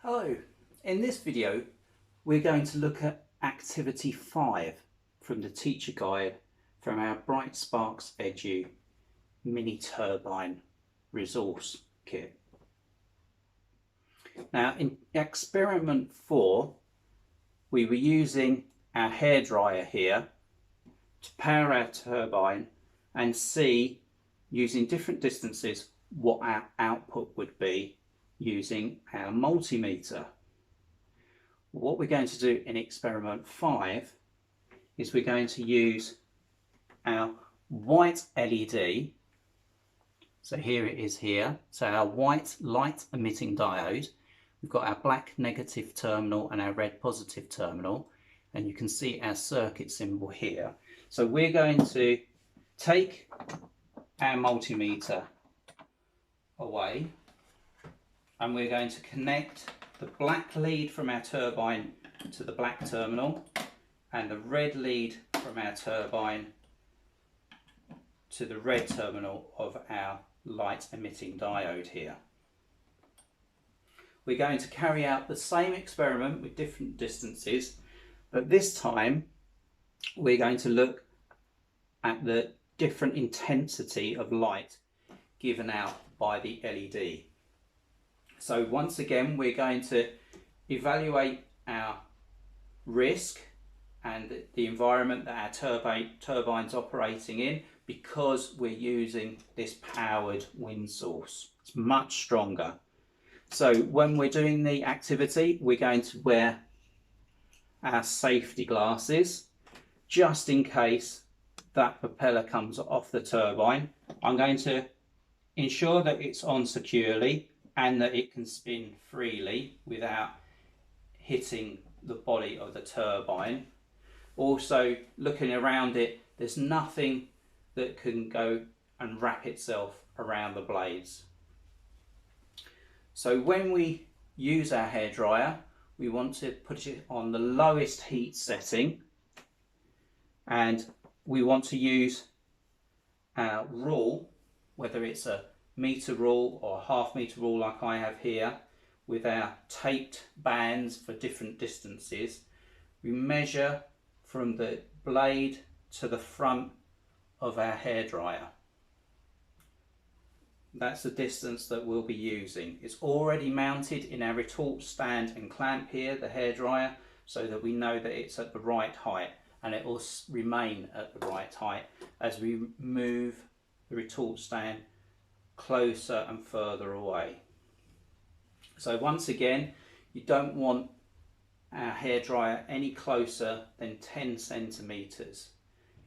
Hello, in this video we're going to look at activity 5 from the teacher guide from our BrightSparks Edu mini turbine resource kit. Now in experiment 4 we were using our hairdryer here to power our turbine and see, using different distances, what our output would be using our multimeter. What we're going to do in experiment 5 is we're going to use our white LED. So here it is here. So our white light emitting diode. We've got our black negative terminal and our red positive terminal. And you can see our circuit symbol here. So we're going to take our multimeter away, and we're going to connect the black lead from our turbine to the black terminal and the red lead from our turbine to the red terminal of our light emitting diode here. We're going to carry out the same experiment with different distances, but this time we're going to look at the different intensity of light given out by the LED. So once again we're going to evaluate our risk and the environment that our turbine's operating in, because we're using this powered wind source. It's much stronger. So when we're doing the activity we're going to wear our safety glasses just in case that propeller comes off the turbine. I'm going to ensure that it's on securely and that it can spin freely without hitting the body of the turbine. Also, looking around it, there's nothing that can go and wrap itself around the blades. So when we use our hairdryer, we want to put it on the lowest heat setting, and we want to use our rule, whether it's a meter rule or a half meter rule like I have here, with our taped bands for different distances. We measure from the blade to the front of our hairdryer. That's the distance that we'll be using. It's already mounted in our retort stand and clamp here, the hairdryer, so that we know that it's at the right height, and it will remain at the right height as we move the retort stand closer and further away. So once again, you don't want our hairdryer any closer than 10 centimeters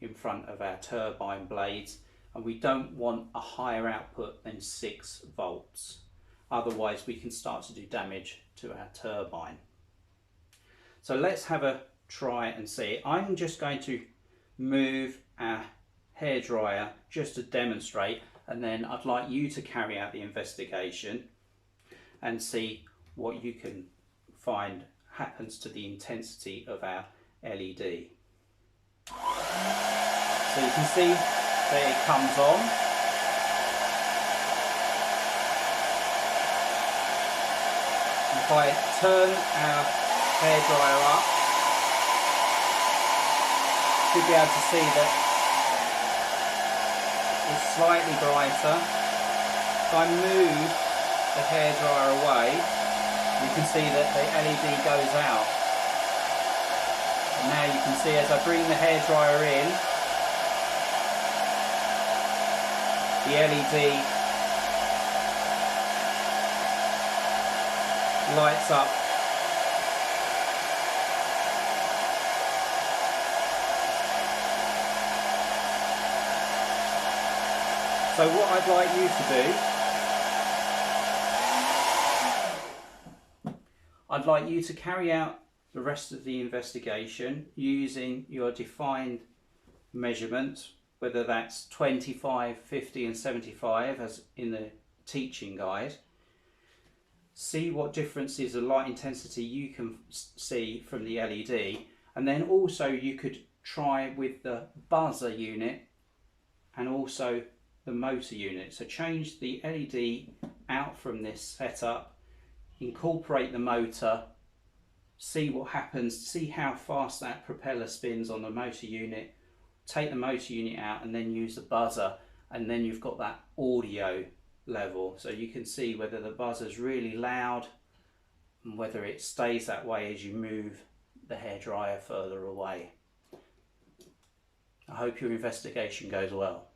in front of our turbine blades, and we don't want a higher output than 6 volts. Otherwise we can start to do damage to our turbine. So let's have a try and see. I'm just going to move our hairdryer just to demonstrate, and then I'd like you to carry out the investigation and see what you can find happens to the intensity of our LED. So you can see that it comes on. If I turn our hairdryer up, you should be able to see that it's slightly brighter. If I move the hairdryer away, you can see that the LED goes out. And now you can see as I bring the hairdryer in, the LED lights up. So what I'd like you to do, I'd like you to carry out the rest of the investigation using your defined measurements, whether that's 25, 50 and 75 as in the teaching guide. See what differences of light intensity you can see from the LED, and then also you could try with the buzzer unit and also the motor unit. So change the LED out from this setup incorporate the motor, see what happens, see how fast that propeller spins on the motor unit, take the motor unit out and then use the buzzer, and then you've got that audio level, so you can see whether the buzzer's really loud and whether it stays that way as you move the hairdryer further away. I hope your investigation goes well.